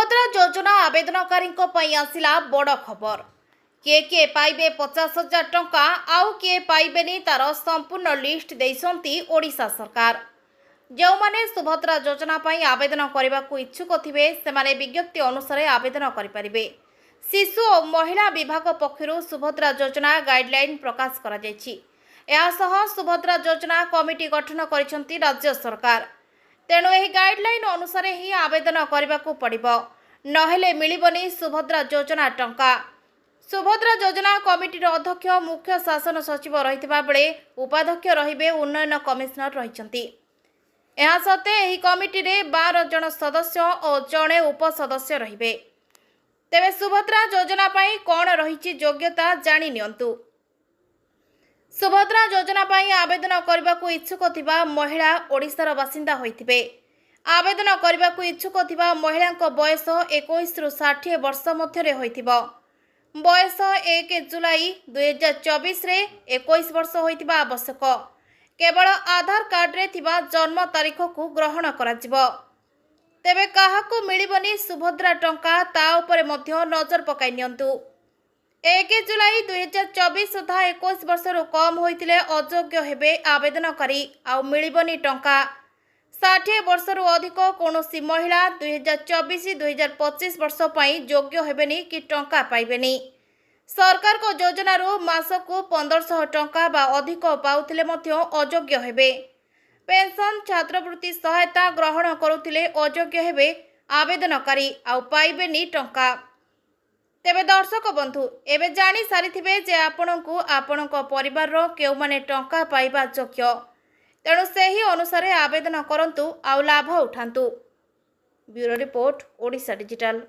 सुभद्रा योजना आवेदनकारी आसिला बड़ खबर। किए पाइबे 50,000 टंका आउ किए पाइबेनी तार संपूर्ण लिस्ट देइसंती ओडिशा सरकार। जो माने सुभद्रा योजना पाई आवेदन करने को इच्छुक थिबे सेमाने विज्ञप्ति अनुसार आवेदन करिपारिबे। शिशु और महिला विभाग पक्षरु सुभद्रा योजना गाइडलाइन प्रकाश करा जायछि। एहासह सुभद्रा योजना कमिटी गठन करिसंती राज्य सरकार। तेणु यह गाइडलाइन अनुसार ही आवेदन करने को पड़िबो, नहेले मिलिबनी सुभद्रा योजना टंका। सुभद्रा योजना कमिटीर अध्यक्ष मुख्य शासन सचिव रहितबा बेले उपाध्यक्ष रहिबे उन्नयन कमिशनर रहिसंती। एहा सत्ते एही कमिटी रे 12 जन सदस्य और जणे उपसदस्य रहिबे। तेबे सुभद्रा योजना पाई कोन रहिछि योग्यता जानि नियंतु। सुभद्रा योजना पाई आवेदन करने को इच्छुक थिबा महिला ओडिशार बासिंदा होइथिबे। आवेदन करने को इच्छुक थिबा महिला बयस 21 रु 60 वर्ष मध्य होइथिबो। बयस 1 जुलाई 2024 रे 21 वर्ष होइथिबा आवश्यक। केवल आधार कार्ड रे थिबा जन्म तारीख को ग्रहण कराजिबो। तेबे काहाकू मिलिबनी सुभद्रा टंका ता उपरे मध्य नजर पकाई नियंतु। 1 जुलाई 2024 सुधा 21 वर्ष रु कम होइतिले अयोग्य हेबे आवेदनकारी आउ मिलिबनी टंका। 60 वर्ष रु अधिक कोनोसी महिला 2024-2025 वर्ष पाई योग्य हेबेनी कि टंका पाइबेनी। सरकार को योजना रु मासकू 1500 टंका बा अधिक पाउथिले मध्य अयोग्य हेबे। पेंशन छात्रवृत्ति सहायता ग्रहण करुथिले अयोग्य हेबे आवेदनकारी आउ पाइबेनी टंका। तेबे दर्शक बंधु एबे जानी सारिथिबे जे आपनकू आपनक परिवार रो केउ माने टंका पाइबा योग्य। तेणु सेही अनुसार आवेदन करंतु आउ लाभ उठांतु। Bureau report Odisha digital.